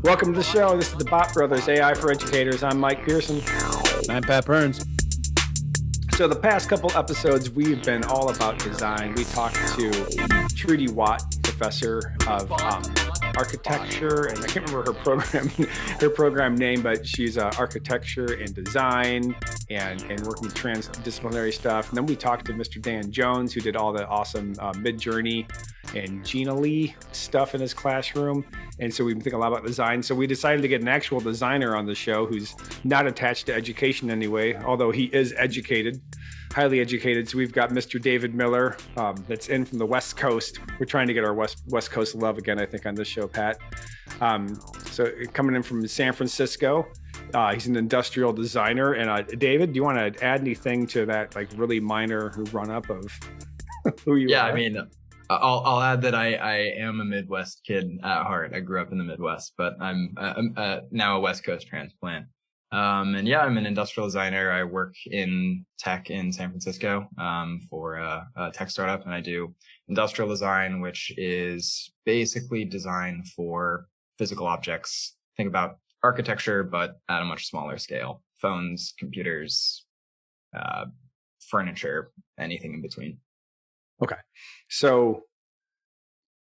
Welcome to the show. This is the Bot Brothers AI for Educators. I'm Mike Pearson. I'm Pat Burns. So the past couple episodes, we've been all about design. We talked to Trudy Watt, professor of architecture, and I can't remember her program name, but she's architecture and design and working with transdisciplinary stuff. And then we talked to Mr. Dan Jones, who did all the awesome Midjourney and Gina Lee stuff in his classroom. And so we've been thinking a lot about design. So we decided to get an actual designer on the show who's not attached to education anyway, although he is educated, highly educated. So we've got Mr. David Miller that's in from the West Coast. We're trying to get our West Coast love again, I think, on this show, Pat. So coming in from San Francisco, he's an industrial designer. And David, do you want to add anything to that, like really minor run-up of who you are? Yeah, I mean, I'll add that I am a Midwest kid at heart. I grew up in the Midwest, but I'm now a West Coast transplant. And yeah, I'm an industrial designer. I work in tech in San Francisco for a tech startup, and I do industrial design, which is basically design for physical objects. Think about architecture, but at a much smaller scale. Phones, computers, furniture, anything in between. Okay. So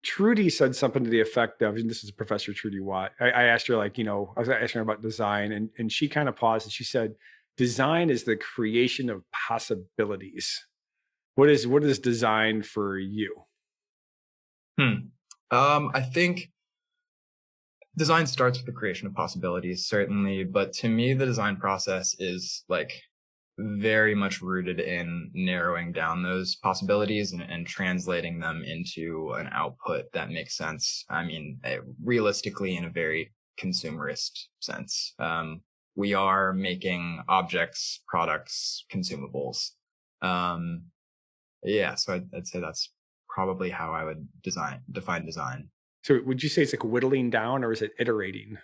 Trudy said something to the effect of, and this is Professor Trudy Watt. I asked her, I was asking her about design, and she kind of paused and she said, design is the creation of possibilities. What is design for you? I think design starts with the creation of possibilities, certainly. But to me, the design process is very much rooted in narrowing down those possibilities and translating them into an output that makes sense. I mean, realistically, in a very consumerist sense. We are making objects, products, consumables. So I'd say that's probably how I would define design. So would you say it's like whittling down, or is it iterating?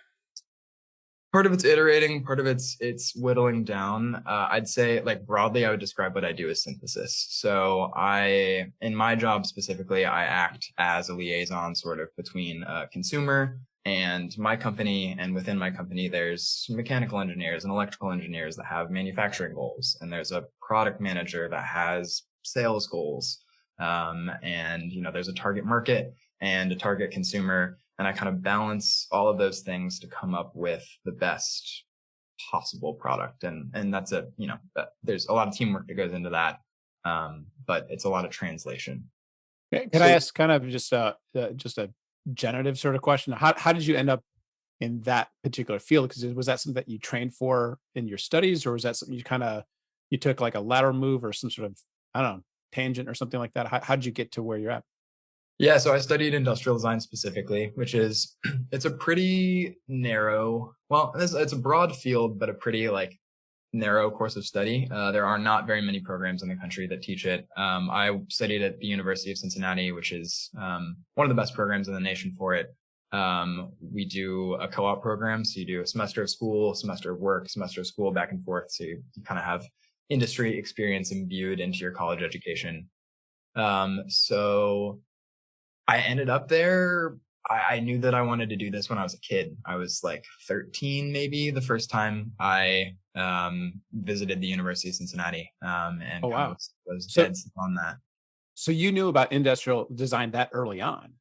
Part of it's iterating, part of it's whittling down. I'd say broadly, I would describe what I do as synthesis. So in my job specifically, I act as a liaison sort of between a consumer and my company. And within my company, there's mechanical engineers and electrical engineers that have manufacturing goals. And there's a product manager that has sales goals. And there's a target market and a target consumer. And I kind of balance all of those things to come up with the best possible product. And that's there's a lot of teamwork that goes into that. But it's a lot of translation. Can I ask kind of just a generative sort of question? How did you end up in that particular field? Because was that something that you trained for in your studies, or was that something you took like a lateral move or some sort of, I don't know, tangent or something like that? How did you get to where you're at? Yeah, so I studied industrial design specifically, which is, it's a pretty narrow, it's a broad field, but a pretty narrow course of study. There are not very many programs in the country that teach it. I studied at the University of Cincinnati, which is one of the best programs in the nation for it. We do a co-op program, so you do a semester of school, semester of work, semester of school, back and forth. So you kind of have industry experience imbued into your college education. So I ended up there. I knew that I wanted to do this when I was a kid. I was 13, maybe, the first time I visited the University of Cincinnati. And oh, wow. was dead set on that. So you knew about industrial design that early on?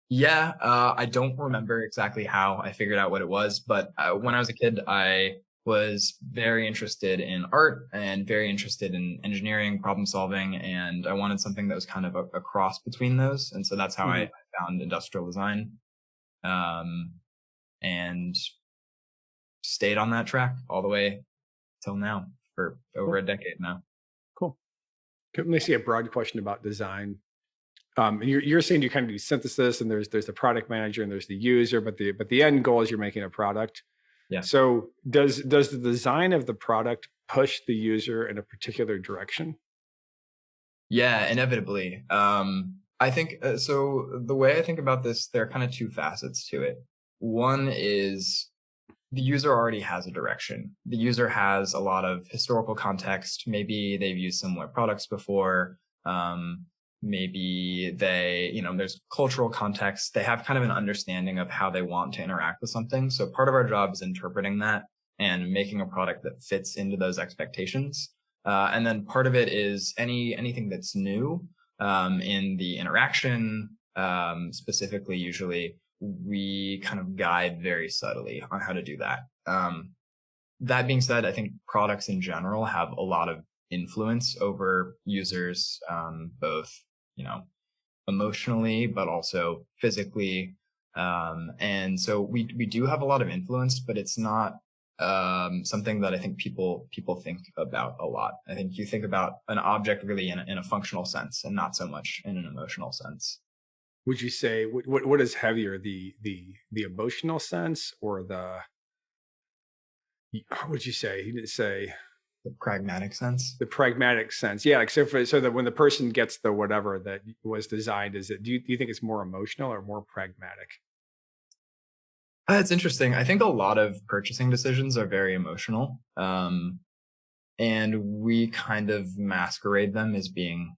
Yeah, I don't remember exactly how I figured out what it was, but when I was a kid, I was very interested in art and very interested in engineering, problem solving, and I wanted something that was kind of a cross between those. And so that's how I found industrial design, and stayed on that track all the way till now, for over a decade now. Cool. Let me see a broad question about design. And you're saying you kind of do synthesis, and there's the product manager and there's the user, but the end goal is you're making a product. Yeah. So does the design of the product push the user in a particular direction? Yeah, inevitably. I think so. The way I think about this, there are kind of two facets to it. One is the user already has a direction. The user has a lot of historical context. Maybe they've used similar products before. maybe they, there's cultural context. They have kind of an understanding of how they want to interact with something. So part of our job is interpreting that and making a product that fits into those expectations. And then part of it is anything that's new in the interaction, specifically, usually we kind of guide very subtly on how to do that. That being said, I think products in general have a lot of influence over users, both, emotionally, but also physically. And so we do have a lot of influence, but it's not something that I think people think about a lot. I think you think about an object really in a functional sense and not so much in an emotional sense. Would you say what is heavier, the emotional sense or what would you say? You didn't say The pragmatic sense. the pragmatic sense. Yeah, like so that when the person gets the whatever that was designed, do you think it's more emotional or more pragmatic? It's interesting. I think a lot of purchasing decisions are very emotional. And we kind of masquerade them as being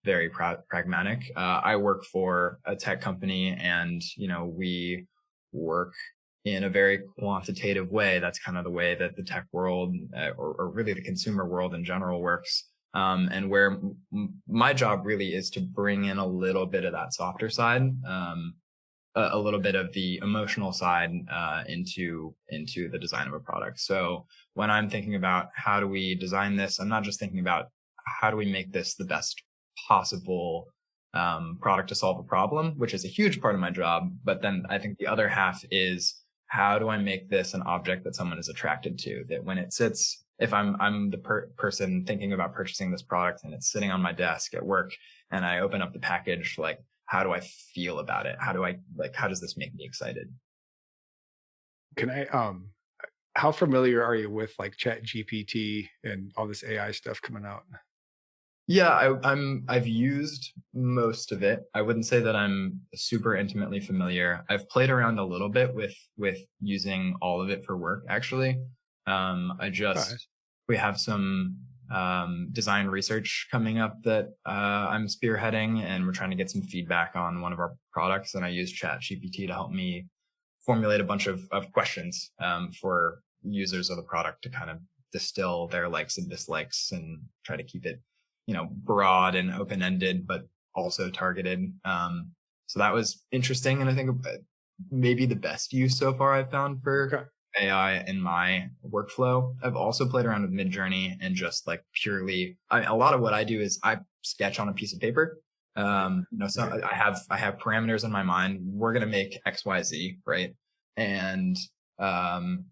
very pragmatic. I work for a tech company and, we work in a very quantitative way. That's kind of the way that the tech world or really the consumer world in general works. And where my job really is to bring in a little bit of that softer side, a little bit of the emotional side into the design of a product. So when I'm thinking about how do we design this, I'm not just thinking about how do we make this the best possible product to solve a problem, which is a huge part of my job. But then I think the other half is how do I make this an object that someone is attracted to, that when it sits, if I'm the person thinking about purchasing this product and it's sitting on my desk at work and I open up the package, like, how do I feel about it? How does this make me excited? Can I how familiar are you with like ChatGPT and all this AI stuff coming out? Yeah, I've used most of it. I wouldn't say that I'm super intimately familiar. I've played around a little bit with using all of it for work, actually. Okay. We have some design research coming up that I'm spearheading, and we're trying to get some feedback on one of our products. And I use ChatGPT to help me formulate a bunch of questions for users of the product to kind of distill their likes and dislikes and try to keep it, broad and open-ended, but also targeted. So that was interesting. And I think maybe the best use so far I've found for Okay. AI in my workflow. I've also played around with Midjourney and just like purely, a lot of what I do is I sketch on a piece of paper. So Right. I have parameters in my mind. We're going to make X, Y, Z, right? And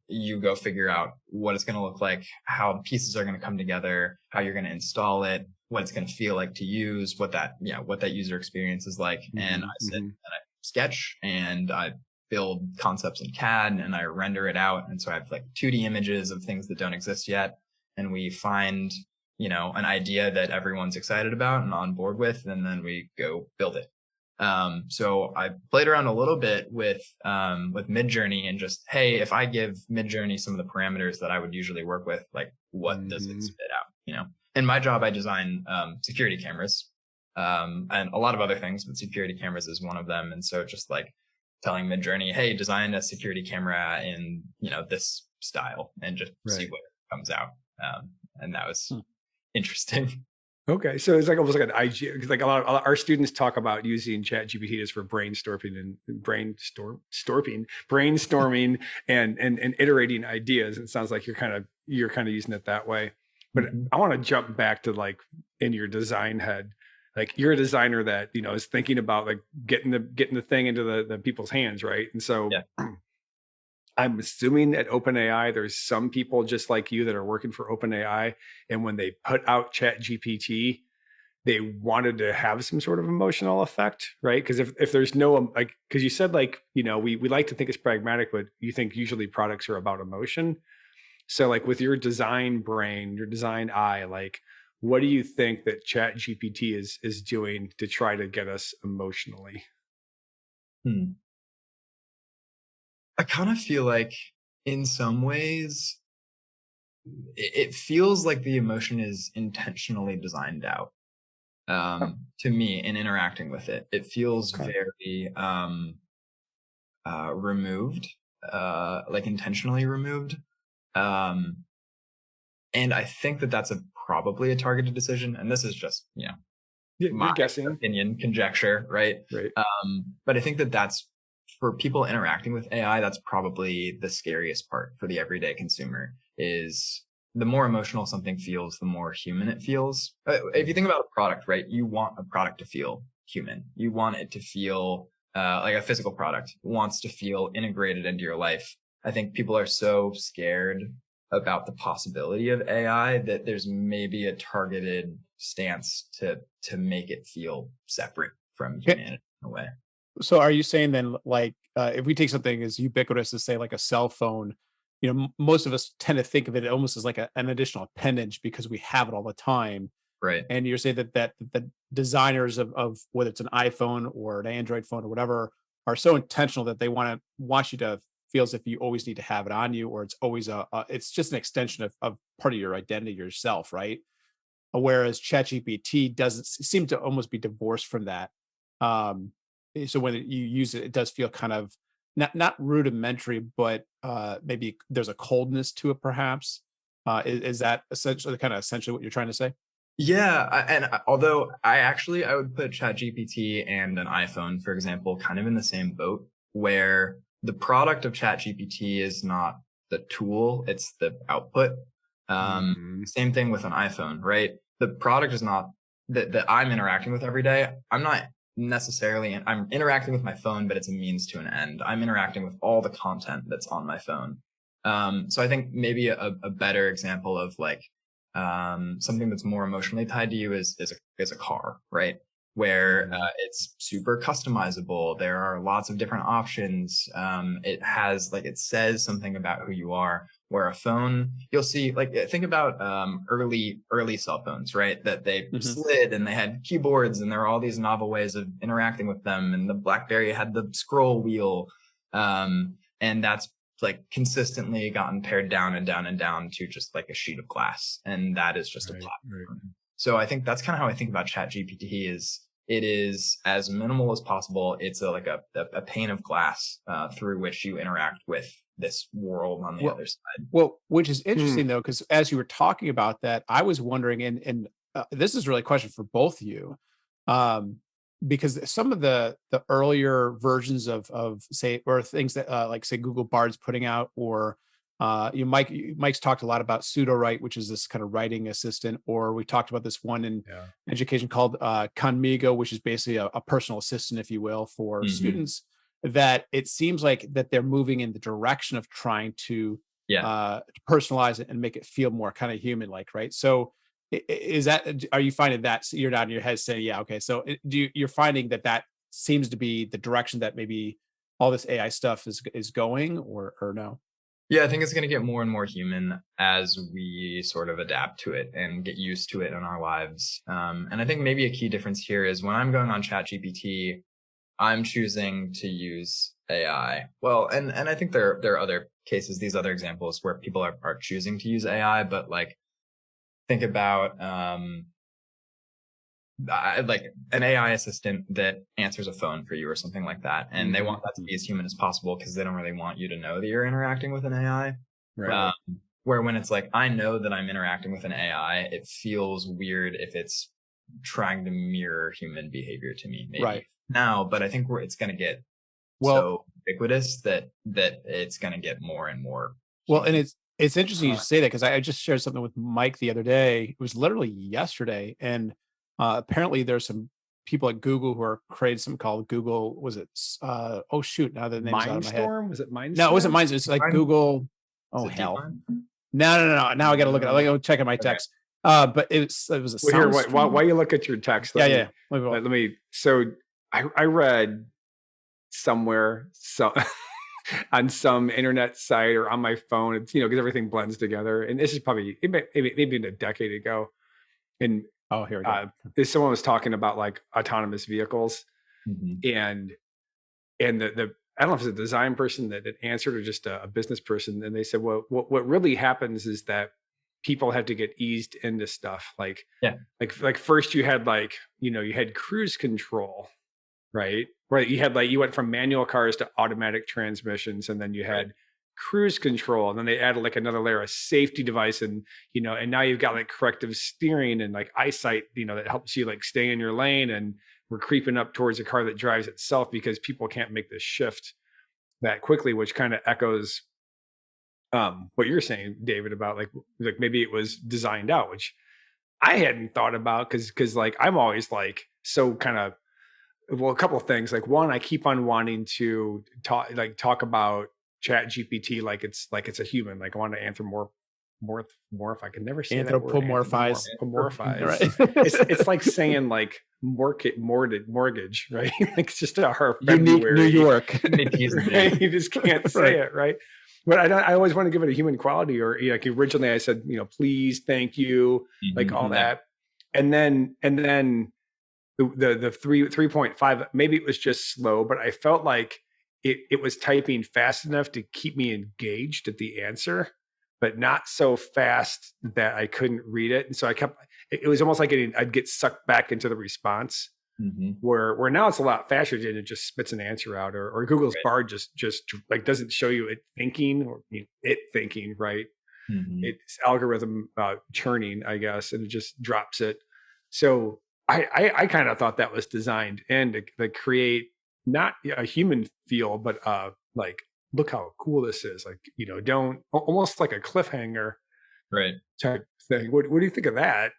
you go figure out what it's going to look like, how the pieces are going to come together, how you're going to install it, what it's going to feel like to use, what that user experience is like. And I sit and I sketch and I build concepts in CAD and I render it out. And so I have like 2D images of things that don't exist yet. And we find, an idea that everyone's excited about and on board with, and then we go build it. So I played around a little bit with Midjourney and just, hey, if I give Midjourney some of the parameters that I would usually work with, like what does it spit out? In my job, I design security cameras and a lot of other things, but security cameras is one of them. And so just like telling Midjourney, hey, design a security camera in, this style and just see Right. what comes out. And that was interesting. Okay, so it's like almost like an IG, because like a lot of our students talk about using ChatGPT just for brainstorming and iterating ideas. It sounds like you're kind of using it that way. But Mhm. I want to jump back to like in your design head, like you're a designer that is thinking about like getting the thing into the people's hands, right? And so Yeah. I'm assuming at OpenAI, there's some people just like you that are working for OpenAI. And when they put out ChatGPT, they wanted to have some sort of emotional effect, right? Because if there's no, like, because you said like, we like to think it's pragmatic, but you think usually products are about emotion. So like with your design brain, your design eye, like, what do you think that ChatGPT is doing to try to get us emotionally? Hmm. I kind of feel like in some ways, it feels like the emotion is intentionally designed out. to me in interacting with it. It feels Okay. very removed, like intentionally removed. Um, and I think that that's probably a targeted decision. And this is just, my You're guessing, opinion, conjecture, right? right? But I think that that's for people interacting with AI, that's probably the scariest part for the everyday consumer is the more emotional something feels, the more human it feels. If you think about a product, right, you want a product to feel human. You want it to feel like a physical product. It wants to feel integrated into your life. I think people are so scared about the possibility of AI that there's maybe a targeted stance to make it feel separate from Okay. humanity in a way. So are you saying then, like, if we take something as ubiquitous as, say, like a cell phone, most of us tend to think of it almost as like an additional appendage because we have it all the time. Right. And you're saying that the designers of whether it's an iPhone or an Android phone or whatever are so intentional that they want you to feel as if you always need to have it on you, or it's always it's just an extension of part of your identity yourself, right? Whereas ChatGPT doesn't seem to almost be divorced from that. Um, so when you use it, it does feel kind of not rudimentary, but maybe there's a coldness to it, perhaps. Is that essentially what you're trying to say? Yeah, although I would put ChatGPT and an iPhone, for example, kind of in the same boat, where the product of ChatGPT is not the tool, it's the output. Same thing with an iPhone, right? The product is not that I'm interacting with every day. I'm not necessarily, I'm interacting with my phone, but it's a means to an end. I'm interacting with all the content that's on my phone. So I think maybe a better example of like, something that's more emotionally tied to you is a car, right? Where it's super customizable. There are lots of different options. It says something about who you are. Where a phone, you'll see, like, think about early cell phones, right? That they slid and they had keyboards and there were all these novel ways of interacting with them. And the BlackBerry had the scroll wheel, and that's like consistently gotten pared down and down and down to just like a sheet of glass. And that is just a platform. Right. So I think that's kind of how I think about ChatGPT is it is as minimal as possible. It's like a pane of glass through which you interact with this world on the other side. Well, which is interesting though, because as you were talking about that, I was wondering, and this is really a question for both of you, because some of the earlier versions of say, or things that like say Google Bard's putting out, or Mike's talked a lot about Pseudowrite, which is this kind of writing assistant, or we talked about this one in education called Conmigo, which is basically a personal assistant, if you will, for students. That it seems like that they're moving in the direction of trying to personalize it and make it feel more kind of human like, right? So are you finding that you're nodding your head saying, yeah, okay. So you're finding that seems to be the direction that maybe all this AI stuff is going, or no? Yeah, I think it's going to get more and more human as we sort of adapt to it and get used to it in our lives. And I think maybe a key difference here is when I'm going on ChatGPT, I'm choosing to use AI. Well, and I think there are other cases, these other examples where people are choosing to use AI, but like think about like an AI assistant that answers a phone for you or something like that. And they want that to be as human as possible because they don't really want you to know that you're interacting with an AI. Right. Where when it's like, I know that I'm interacting with an AI, it feels weird if it's trying to mirror human behavior to me. Maybe now, but I think it's going to get so ubiquitous that it's going to get more and more human. Well, and it's interesting you say that because I just shared something with Mike the other day. It was literally yesterday, and apparently there's some people at Google who are creating something called Google. Was it? Oh shoot! Now the name's out of my head. Mindstorm? Was it Mindstorm? No, it wasn't Mindstorm. It's like Google. Oh hell! No. Now I got to look at it. I'm going to check at my text. But it was a. Well, here, while you look at your text, let me. So I read somewhere on some internet site or on my phone, it's, because everything blends together. And this is probably maybe a decade ago. And here we go. Someone was talking about like autonomous vehicles, and the I don't know if it's a design person that answered or just a business person. And they said, well, what really happens is that people have to get eased into stuff. Yeah. Like first you had you had cruise control, right? Right. You went from manual cars to automatic transmissions, and then you had cruise control, and then they added like another layer of safety device, and and now you've got like corrective steering and like eyesight, that helps you like stay in your lane. And we're creeping up towards a car that drives itself because people can't make this shift that quickly, which kind of echoes what you're saying, David, about like maybe it was designed out, which I hadn't thought about because like I'm always like so kind of, well, a couple of things. Like one, I keep on wanting to talk about ChatGPT like it's a human. Like I want to morph. I can never say that word. Anthropomorphize. Right. It's like saying like mortgage, right? Like it's just a hard unique New York. Right? You just can't say it, right? But I always want to give it a human quality, or like originally I said, please, thank you, like all that, and then the 3.5, maybe it was just slow, but I felt like it was typing fast enough to keep me engaged at the answer, but not so fast that I couldn't read it. And so it was almost like I'd get sucked back into the response. Where now it's a lot faster, and it just spits an answer out, or Google's bar just like doesn't show you it thinking, or it thinking, right? It's algorithm churning, I guess, and it just drops it. So I kind of thought that was designed and to create not a human feel, but like, look how cool this is, like don't, almost like a cliffhanger, right, type thing. What do you think of that?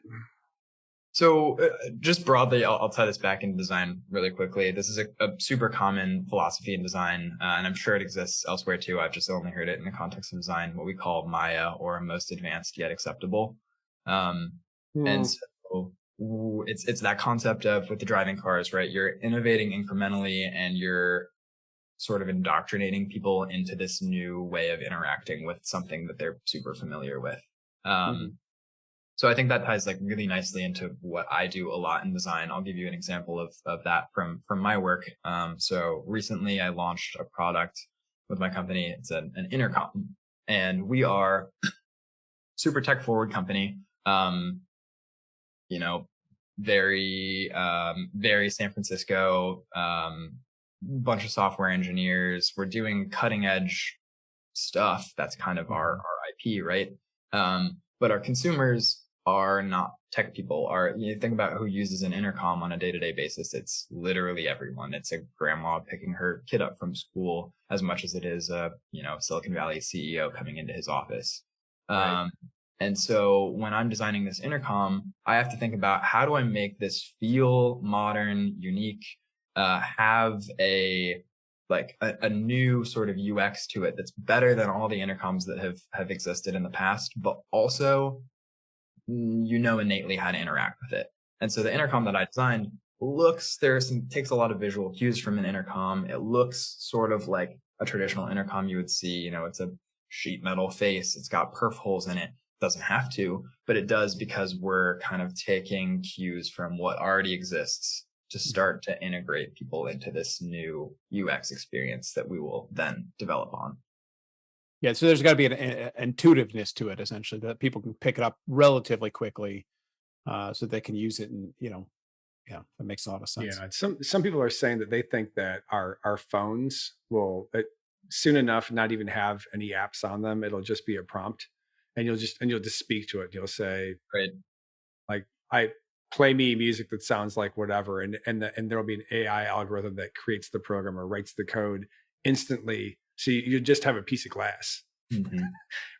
So just broadly, I'll tie this back into design really quickly. This is a super common philosophy in design, and I'm sure it exists elsewhere too. I've just only heard it in the context of design, what we call Maya, or most advanced yet acceptable. And so it's that concept of, with the driving cars, right? You're innovating incrementally, and you're sort of indoctrinating people into this new way of interacting with something that they're super familiar with. So I think that ties like really nicely into what I do a lot in design. I'll give you an example of that from my work. So recently I launched a product with my company. It's an intercom, and we are super tech forward company. Very San Francisco, bunch of software engineers. We're doing cutting edge stuff. That's kind of our IP, right? But our consumers are not tech people. You think about who uses an intercom on a day-to-day basis. It's literally everyone. It's a grandma picking her kid up from school as much as it is a, Silicon Valley CEO coming into his office. Right. And so when I'm designing this intercom, I have to think about, how do I make this feel modern, unique, have a new sort of UX to it that's better than all the intercoms that have existed in the past, but also innately how to interact with it. And so the intercom that I designed takes a lot of visual cues from an intercom. It looks sort of like a traditional intercom you would see. It's a sheet metal face. It's got perf holes in it. It doesn't have to, but it does, because we're kind of taking cues from what already exists to start to integrate people into this new UX experience that we will then develop on. Yeah, so there's got to be an intuitiveness to it, essentially, that people can pick it up relatively quickly, so they can use it. And that makes a lot of sense. Yeah, some people are saying that they think that our phones will soon enough not even have any apps on them. It'll just be a prompt, and you'll just speak to it. You'll say, right, like, I play me music that sounds like whatever, and there'll be an AI algorithm that creates the program or writes the code instantly. So you just have a piece of glass,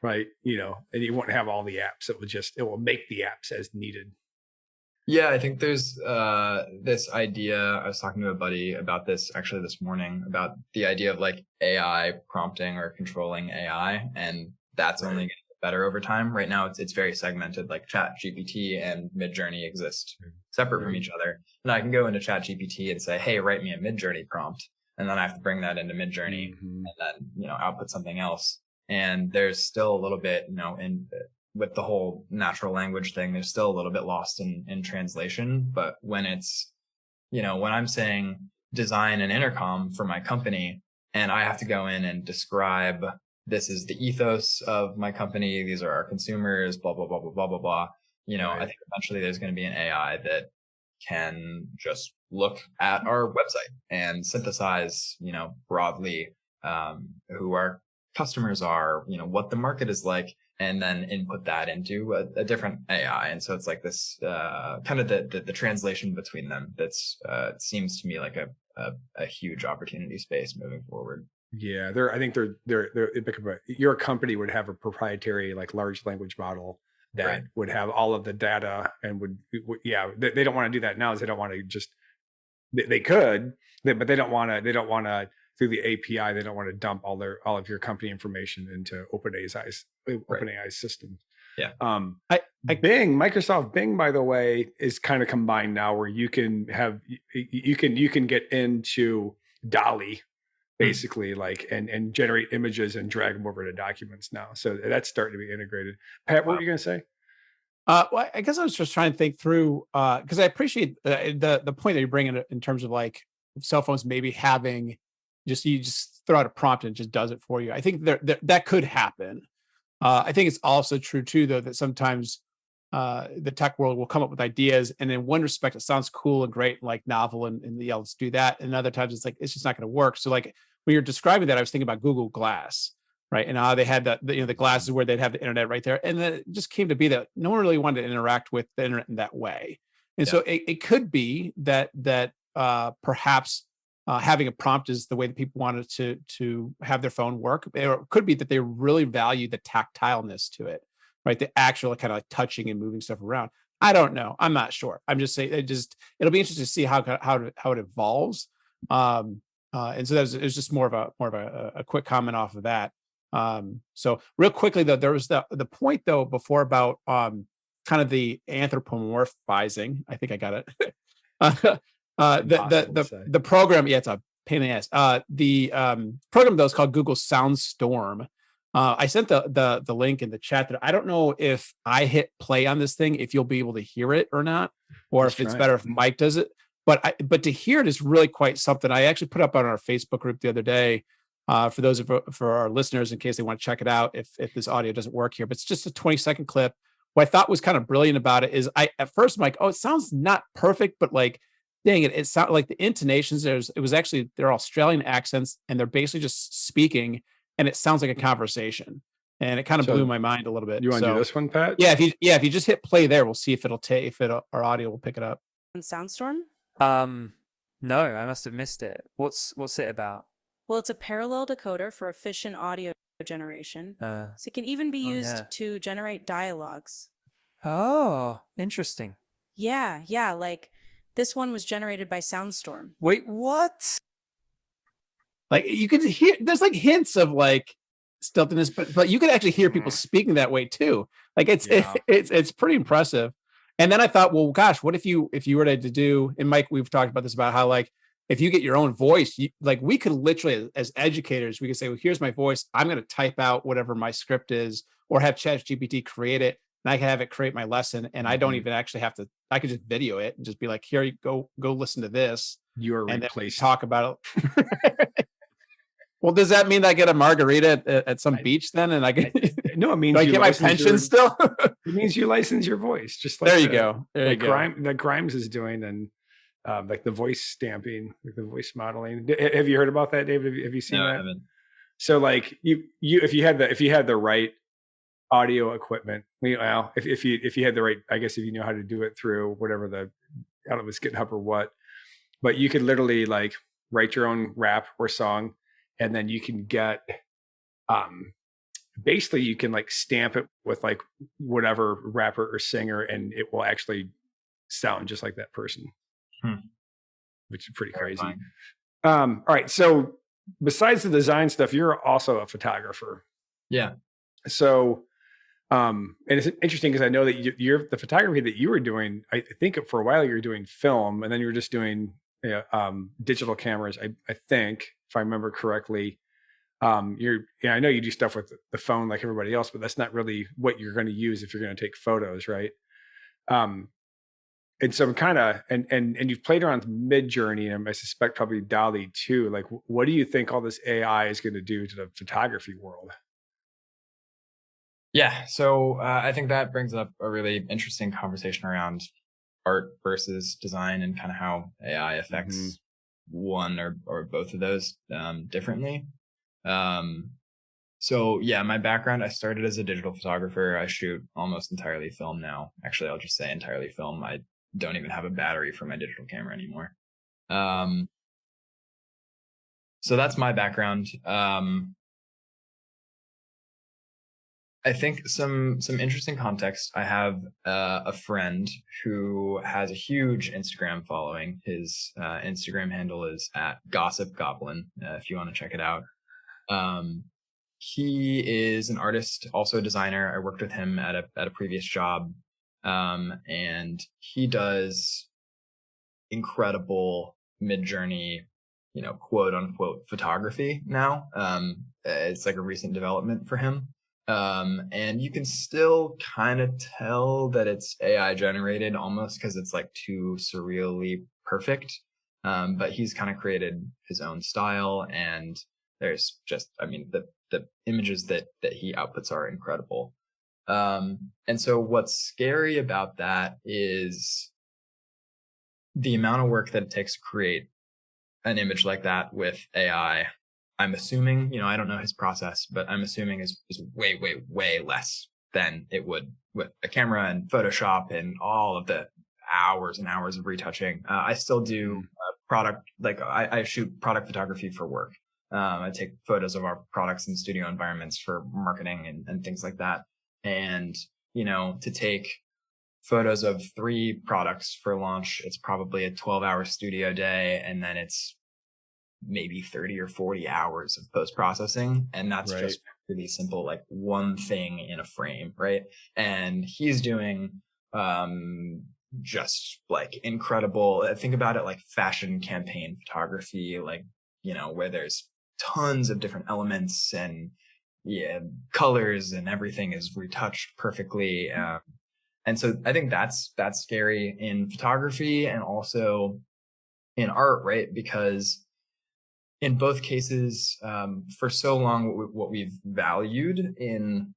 right? And you won't have all the apps. It will make the apps as needed. Yeah, I think there's this idea. I was talking to a buddy about this actually this morning, about the idea of like AI prompting or controlling AI, and that's only going to get better over time. Right now, it's very segmented. Like ChatGPT and Midjourney exist separate from each other, and I can go into ChatGPT and say, "Hey, write me a Midjourney prompt." And then I have to bring that into Midjourney and then, output something else. And there's still a little bit, with the whole natural language thing, there's still a little bit lost in translation. But when it's, when I'm saying design an intercom for my company, and I have to go in and describe this is the ethos of my company. These are our consumers, blah, blah, blah, blah, blah, blah, blah. I think eventually there's going to be an AI that can just look at our website and synthesize, broadly, who our customers are, what the market is like, and then input that into a different AI. And so it's like this, kind of the translation between them. That's, seems to me like a huge opportunity space moving forward. Yeah, I think your company would have a proprietary like large language model that would have all of the data and they don't want to do that now. Is they don't want to just they could, but they don't want to through the API. They don't want to dump all of your company information into OpenAI's system. Yeah. Microsoft Bing, by the way, is kind of combined now, where you can get into DALL-E basically, like and generate images and drag them over to documents now. So that's starting to be integrated. Pat, what were you going to say? Well, I guess I was just trying to think through because I appreciate the point that you're bringing in terms of like cell phones maybe having you just throw out a prompt and it just does it for you. I think that could happen. I think it's also true too, though, that sometimes the tech world will come up with ideas, and in one respect it sounds cool and great, and like novel, and yeah, let's do that. And other times it's like it's just not going to work. So like when you're describing that, I was thinking about Google Glass, right? And how they had the glasses where they'd have the internet right there, and then it just came to be that no one really wanted to interact with the internet in that way. And so it could be that perhaps having a prompt is the way that people wanted to have their phone work. Or it could be that they really value the tactileness to it, right? The actual kind of like touching and moving stuff around. I don't know. I'm not sure. I'm just saying it'll be interesting to see how it evolves. And so it was just more of a quick comment off of that. So real quickly though, there was the point though before about kind of the anthropomorphizing. I think I got it. The program, yeah, it's a pain in the ass. The program though is called Google Soundstorm. I sent the link in the chat. That I don't know if I hit play on this thing, if you'll be able to hear it or not, or if it's better if Mike does it. But to hear it is really quite something. I actually put up on our Facebook group the other day for our listeners in case they want to check it out if this audio doesn't work here. But it's just a 20-second clip. What I thought was kind of brilliant about it is at first I'm like, oh, it sounds not perfect, but like, dang it sounded like the intonations. They're Australian accents, and they're basically just speaking, and it sounds like a conversation. And it kind of blew my mind a little bit. You want to do this one, Pat? Yeah, if you just hit play there, we'll see if our audio will pick it up. Soundstorm? No, I must have missed it. What's it about? Well, it's a parallel decoder for efficient audio generation. So it can even be used to generate dialogues. Oh, interesting. Yeah, like this one was generated by Soundstorm. Wait, what? Like you could hear, there's like hints of like stiltedness, but you could actually hear people speaking that way too. Like it's pretty impressive. And then I thought, well, gosh, what if you were to do, and Mike, we've talked about this about how like if you get your own voice, like we could literally as educators, we could say, well, here's my voice. I'm going to type out whatever my script is, or have ChatGPT create it, and I can have it create my lesson, and I don't even actually have to. I could just video it and just be like, here you go listen to this. You are and replaced. Talk about it. Well, does that mean I get a margarita at some beach then? And I get no, it means do I get my pension still? It means you license your voice, just like there you go. There you go. That Grimes is doing, and like the voice stamping, like the voice modeling. Have you heard about that, David? Have you seen that? I haven't. So like you if you had the right audio equipment, well, if you had the right, I guess if you know how to do it through whatever I don't know if it's GitHub or what, but you could literally like write your own rap or song, and then you can get basically you can like stamp it with like whatever rapper or singer, and it will actually sound just like that person, which is pretty crazy. All right, so besides the design stuff, you're also a photographer. Yeah. So and it's interesting because I know that you're the photography that you were doing. I think for a while you were doing film, and then you were just doing digital cameras. I think, if I remember correctly, I know you do stuff with the phone like everybody else, but that's not really what you're going to use if you're going to take photos, right? And so I'm kind of and you've played around with Midjourney, and I suspect probably DALL-E too. Like, what do you think all this AI is going to do to the photography world? Yeah. So I think that brings up a really interesting conversation around art versus design and kind of how AI affects one or both of those differently. So yeah, my background, I started as a digital photographer. I shoot almost entirely film now. Actually, I'll just say entirely film. I don't even have a battery for my digital camera anymore. So that's my background. I think some interesting context. I have a friend who has a huge Instagram following. His Instagram handle is @gossipgoblin. If you want to check it out. He is an artist, also a designer. I worked with him at a previous job, and he does incredible Midjourney, quote unquote photography now. It's like a recent development for him. And you can still kind of tell that it's AI generated almost because it's like too surreally perfect. But he's kind of created his own style, and there's just, the images that he outputs are incredible. And so what's scary about that is the amount of work that it takes to create an image like that with AI. I'm assuming, I don't know his process, but I'm assuming is way, way, way less than it would with a camera and Photoshop and all of the hours and hours of retouching. I still do product, like I shoot product photography for work. I take photos of our products in studio environments for marketing and things like that. And, to take photos of 3 products for launch, it's probably a 12-hour studio day. And then it's maybe 30 or 40 hours of post-processing. And that's just really simple, like one thing in a frame. Right. And he's doing, just like incredible. Think about it like fashion campaign photography, like, where there's tons of different elements and colors and everything is retouched perfectly. And so I think that's scary in photography and also in art, right? Because in both cases, for so long, what we've valued in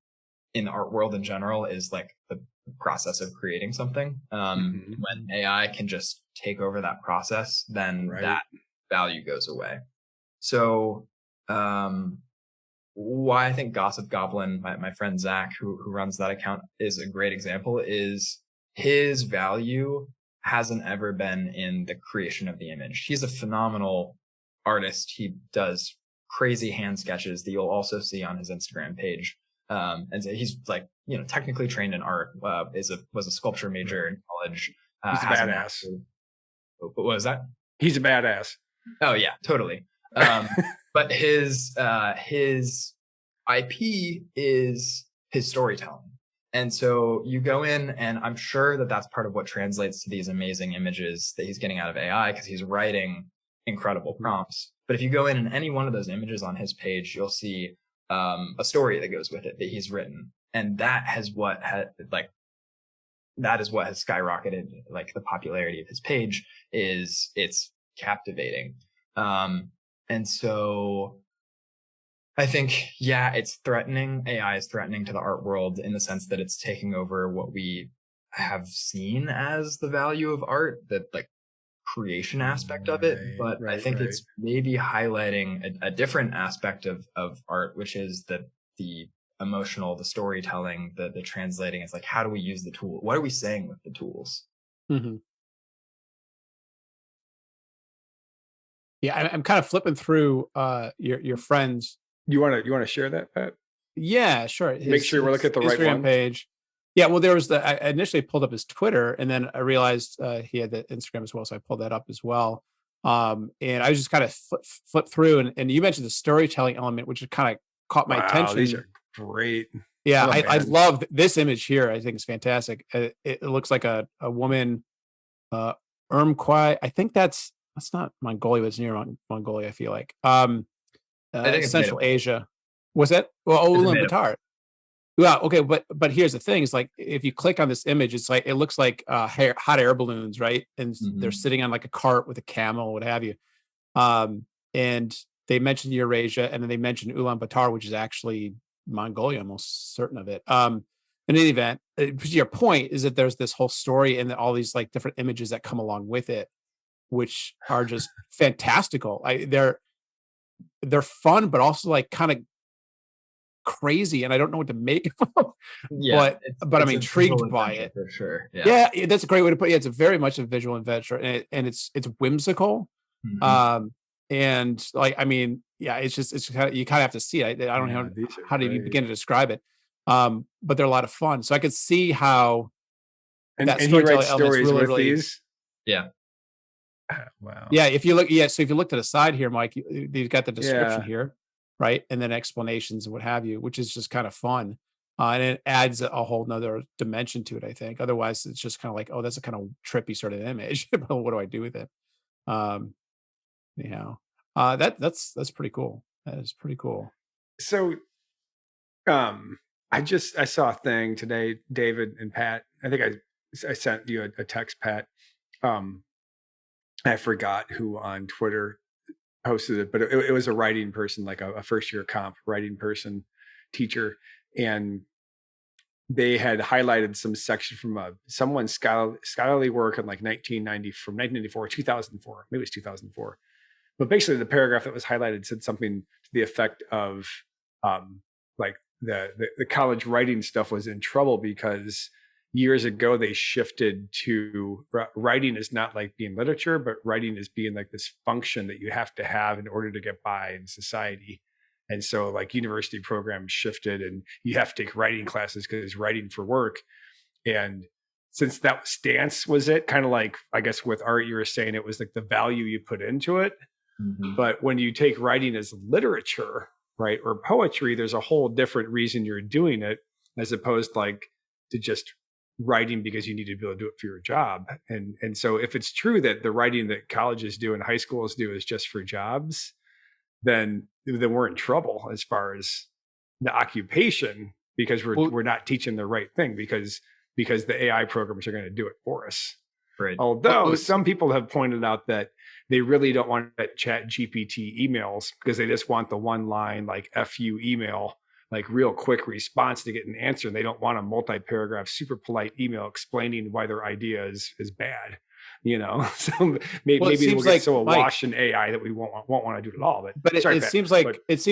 the art world in general is like the process of creating something. When AI can just take over that process, then that value goes away. So, why I think Gossip Goblin, my friend Zach, who runs that account, is a great example is his value hasn't ever been in the creation of the image. He's a phenomenal artist. He does crazy hand sketches that you'll also see on his Instagram page. And so he's like, technically trained in art, was a sculpture major in college. He's a badass. What was that? He's a badass. Oh yeah, totally. But his IP is his storytelling. And so you go in, and I'm sure that that's part of what translates to these amazing images that he's getting out of AI, because he's writing incredible prompts. But if you go in and any one of those images on his page, you'll see a story that goes with it that he's written. And that is what has skyrocketed like the popularity of his page. Is it's captivating. And so I think, it's threatening. AI is threatening to the art world in the sense that it's taking over what we have seen as the value of art, that like creation aspect of it. But I think it's maybe highlighting a different aspect of art, which is the emotional, the storytelling, the translating. It's like, how do we use the tool? What are we saying with the tools? Yeah, I'm kind of flipping through your friends. You want to share that, Pat? Yeah, sure. Make sure we're looking at the right Instagram one. page. Yeah, well, I initially pulled up his Twitter, and then I realized he had the Instagram as well, so I pulled that up as well. And I was just kind of flip through, and you mentioned the storytelling element, which kind of caught my attention. These are great. Yeah, I love this image here. I think it's fantastic. It looks like a woman, Urmqi. I think that's not Mongolia, but it's near Mongolia, I feel like. I think it's Central Asia. Was that? Well, Ulaanbaatar. Well, okay, but here's the thing: is like if you click on this image, it's like it looks like hot air balloons, right? And they're sitting on like a cart with a camel, what have you. And they mentioned Eurasia, and then they mentioned Ulaanbaatar, which is actually Mongolia, I'm almost certain of it. In any event, your point is that there's this whole story and all these like different images that come along with it, which are just fantastical. They're fun, but also like kind of crazy, and I don't know what to make of them. Yeah, but I'm intrigued by it for sure. Yeah, that's a great way to put it. It's a very much a visual adventure, and it's whimsical. And like, I mean, yeah, it's kind of, you kind of have to see it. I don't know how to even begin to describe it. But they're a lot of fun. So I could see how and he writes stories with these. Yeah. Wow. Yeah, if you look, so if you look to the side here, Mike, you've got the description here, right? And then explanations and what have you, which is just kind of fun. And it adds a whole nother dimension to it, I think. Otherwise, it's just kind of like, oh, that's a kind of trippy sort of image. But what do I do with it? That's pretty cool. That is pretty cool. So, I saw a thing today, David and Pat. I think I sent you a text, Pat. I forgot who on Twitter posted it, but it was a writing person, like a first year comp writing person, teacher, and they had highlighted some section from someone's scholarly work in like 1994, 2004, maybe it's 2004. But basically the paragraph that was highlighted said something to the effect of like the college writing stuff was in trouble because years ago they shifted to writing is not like being literature, but writing is being like this function that you have to have in order to get by in society. And so like university programs shifted and you have to take writing classes because it's writing for work. And since that stance was it, kind of like, I guess with art, you were saying it was like the value you put into it. But when you take writing as literature, right, or poetry, there's a whole different reason you're doing it as opposed like to just writing because you need to be able to do it for your job. And so if it's true that the writing that colleges do and high schools do is just for jobs, then we're in trouble as far as the occupation because we're not teaching the right thing because the AI programs are going to do it for us. Right. Although some people have pointed out that they really don't want that ChatGPT emails because they just want the one line like FU email, like real quick response to get an answer. They don't want a multi-paragraph, super polite email explaining why their idea is bad. So maybe we'll get like, so awash in AI that we won't want to do it at all. But it seems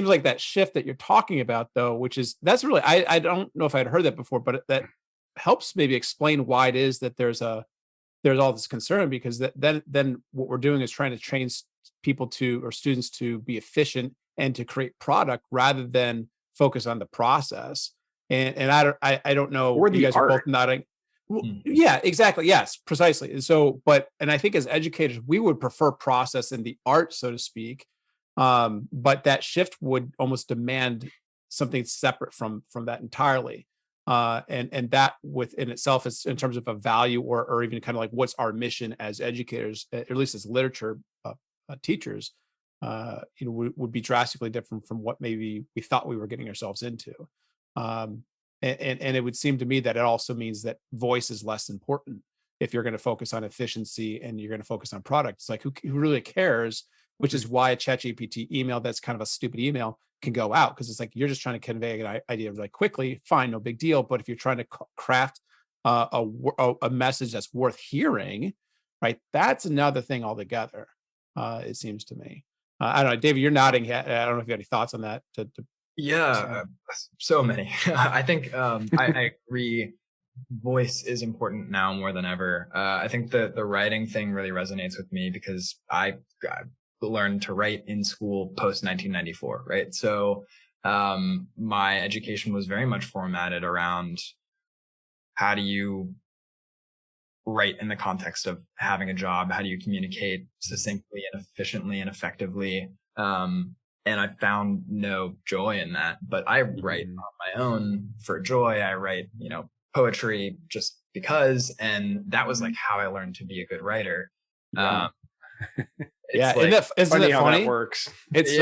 like that shift that you're talking about, though, that's really I don't know if I'd heard that before, but that helps maybe explain why it is that there's all this concern, because then what we're doing is trying to train people or students to be efficient and to create product rather than focus on the process. And I don't know. Or the you guys art. Are both nodding. Yeah, exactly. Yes, precisely. And so, and I think as educators, we would prefer process in the art, so to speak. But that shift would almost demand something separate from that entirely. And that within itself is in terms of a value or even kind of like what's our mission as educators, at least as literature teachers, would be drastically different from what maybe we thought we were getting ourselves into. And it would seem to me that it also means that voice is less important if you're going to focus on efficiency and you're going to focus on product. It's like who really cares? Which is why a ChatGPT email that's kind of a stupid email can go out, because it's like you're just trying to convey an idea really quickly. Fine, no big deal. But if you're trying to craft a message that's worth hearing, right? That's another thing altogether. It seems to me. I don't know, David, you're nodding. I don't know if you have any thoughts on that. Yeah, so many. I think I agree. Voice is important now more than ever. I think the writing thing really resonates with me because I learned to write in school post 1994, right? So my education was very much formatted around how do you write in the context of having a job? How do you communicate succinctly and efficiently and effectively? And I found no joy in that, but I write on my own for joy. I write, poetry just because, and that was like how I learned to be a good writer. Yeah. Isn't it funny how that works? It's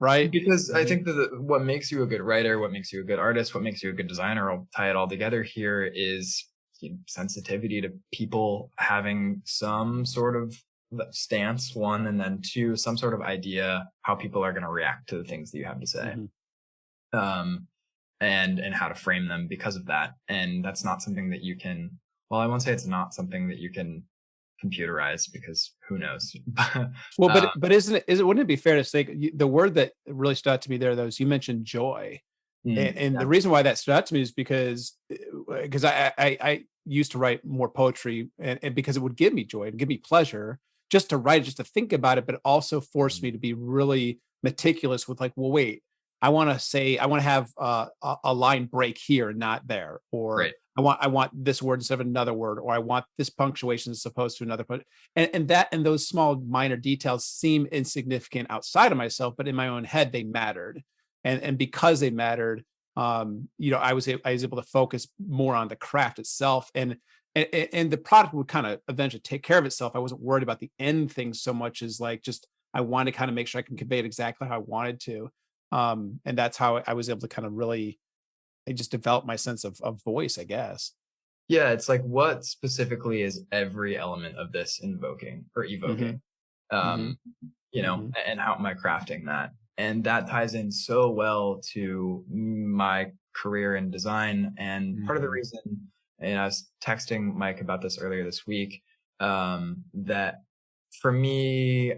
right. Because I think that what makes you a good writer, what makes you a good artist, what makes you a good designer, I'll tie it all together here, is sensitivity to people having some sort of stance, one, and then two, some sort of idea how people are going to react to the things that you have to say. and how to frame them because of that. And that's not something that you can, well, I won't say it's not something that you can computerize, because who knows? Well, but wouldn't it be fair to say the word that really stood out to me there, though, is you mentioned joy. And the reason why that stood out to me is because I used to write more poetry, and because it would give me joy and give me pleasure just to write, just to think about it, but it also forced me to be really meticulous with like, well, wait, I want to have a line break here, not there, or Right. I want this word instead of another word, or I want this punctuation as opposed to another. And those small minor details seem insignificant outside of myself, but in my own head they mattered. And because they mattered, I was able to focus more on the craft itself, and the product would kind of eventually take care of itself. I wasn't worried about the end thing so much as like, just I wanted to kind of make sure I can convey it exactly how I wanted to. And that's how I was able to kind of really just develop my sense of voice, I guess. Yeah, it's like, what specifically is every element of this evoking? Mm-hmm. And how am I crafting that? And that ties in so well to my career in design. And part of the reason, and I was texting Mike about this earlier this week, that for me,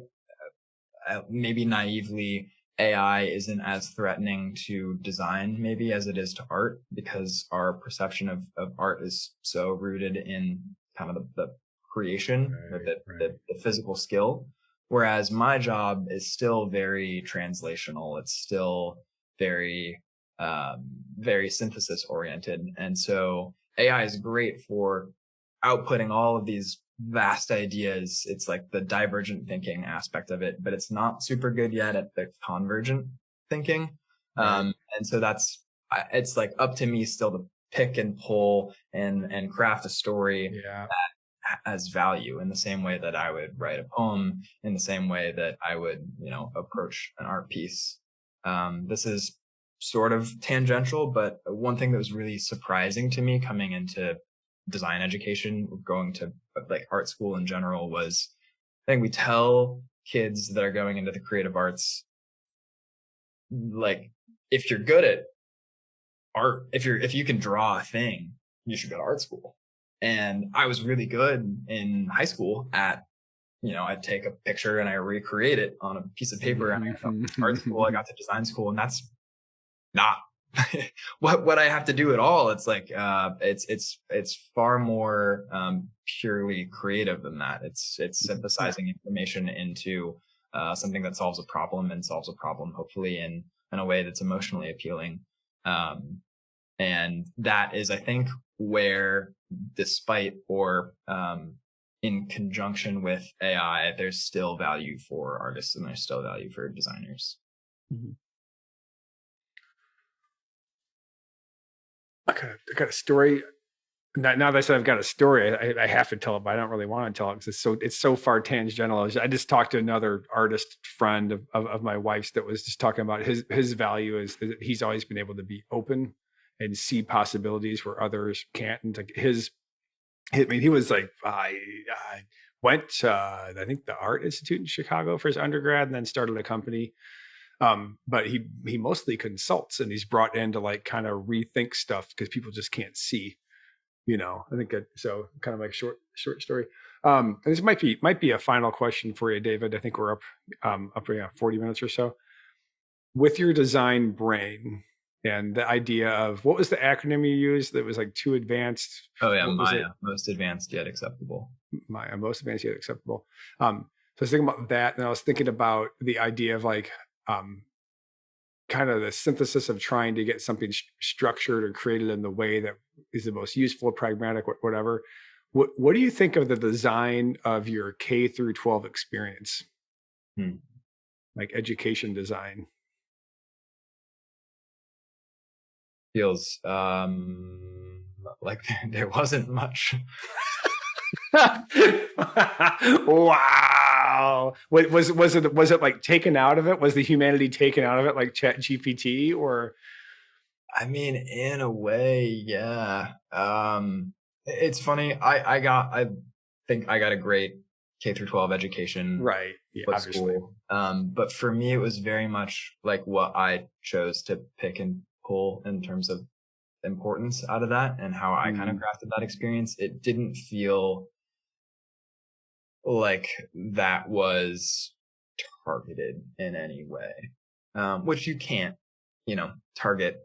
maybe naively, AI isn't as threatening to design maybe as it is to art, because our perception of art is so rooted in kind of the creation, or the physical skill. Whereas my job is still very translational. It's still very, very synthesis oriented. And so AI is great for outputting all of these vast ideas. It's like the divergent thinking aspect of it, but it's not super good yet at the convergent thinking. And so it's like up to me still to pick and pull and craft a story that has value, in the same way that I would write a poem, in the same way that I would, approach an art piece. This is sort of tangential, but one thing that was really surprising to me coming into design education, going to like art school in general, was I think we tell kids that are going into the creative arts, like, if you're good at art, if you can draw a thing, you should go to art school. And I was really good in high school at, I'd take a picture and I recreate it on a piece of paper, and I got to art school, I got to design school, and that's not what I have to do at all. It's like, it's far more, purely creative than that. It's synthesizing information into, something that solves a problem, and solves a problem, hopefully in a way that's emotionally appealing. And that is, I think, where, despite or, in conjunction with AI, there's still value for artists, and there's still value for designers. Mm-hmm. I got a story. Now that I said I've got a story, I have to tell it, but I don't really want to tell it because it's so far tangential. I just talked to another artist friend of my wife's that was just talking about his value is that he's always been able to be open and see possibilities where others can't. And like he was like, I went to, I think, the Art Institute in Chicago for his undergrad, and then started a company. But he mostly consults, and he's brought in to like kind of rethink stuff because people just can't see, I think so kind of like short story. And this might be a final question for you, David. I think we're up 40 minutes or so with your design brain and the idea of, what was the acronym you used that was like too advanced? Oh yeah, Maya, most advanced yet acceptable. Maya, most advanced yet acceptable. So I was thinking about that, and I was thinking about the idea of like, kind of the synthesis of trying to get something structured or created in the way that is the most useful, pragmatic, whatever. What do you think of the design of your K through 12 experience? Like education design? Feels like there wasn't much. Wow. Was it like taken out of it? Was the humanity taken out of it, like ChatGPT? Or, I mean, in a way, yeah. It's funny. I think I got a great K through 12 education. Right. Yeah, obviously. School. But for me, it was very much like what I chose to pick and pull in terms of importance out of that and how I kind of crafted that experience. It didn't feel like that was targeted in any way, which you can't, target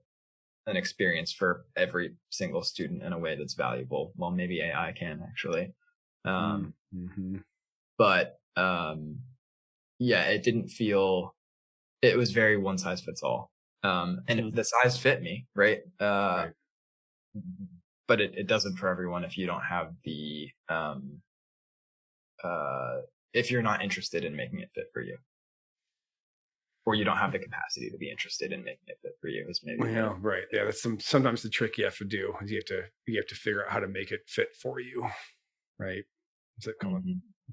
an experience for every single student in a way that's valuable. Well, maybe AI can actually. But yeah, it didn't feel, it was very one size fits all. And the size fit me, right? Right. But it doesn't for everyone if you don't have the, if you're not interested in making it fit for you. Or you don't have the capacity to be interested in making it fit for you is maybe. Yeah, right. Yeah, that's sometimes the trick you have to do is you have to figure out how to make it fit for you. Right. Is that called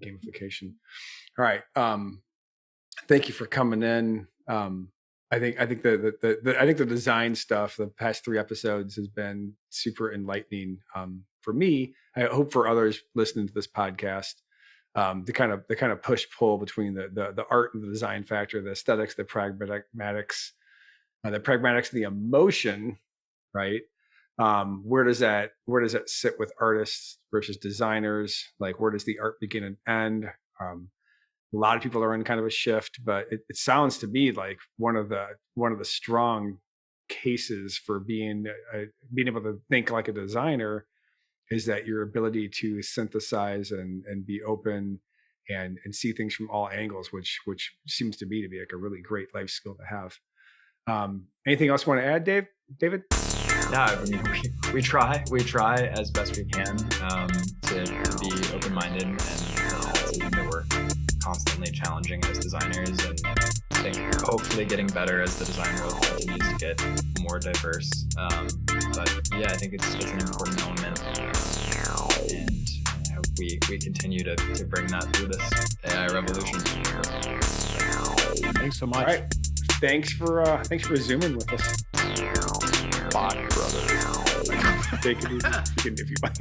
gamification? All right. Thank you for coming in. I think the design stuff, the past 3 episodes has been super enlightening for me. I hope for others listening to this podcast. The kind of push pull between the art and the design factor, the aesthetics, the pragmatics, the emotion, right? Where does that sit with artists versus designers? Like, where does the art begin and end? A lot of people are in kind of a shift, but it sounds to me like one of the strong cases for being able to think like a designer is that your ability to synthesize and be open and see things from all angles, which seems to be like a really great life skill to have. Anything else you want to add, David? Yeah, I mean, we try as best we can to be open-minded, and something that we're constantly challenging as designers, and I think hopefully getting better as the design world continues to get more diverse. But yeah, I think it's an important element, and I hope we continue to bring that through this AI revolution. Thanks so much. All right, thanks for zooming with us. Bot brothers. Take it easy. You can if you want.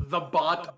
The bot.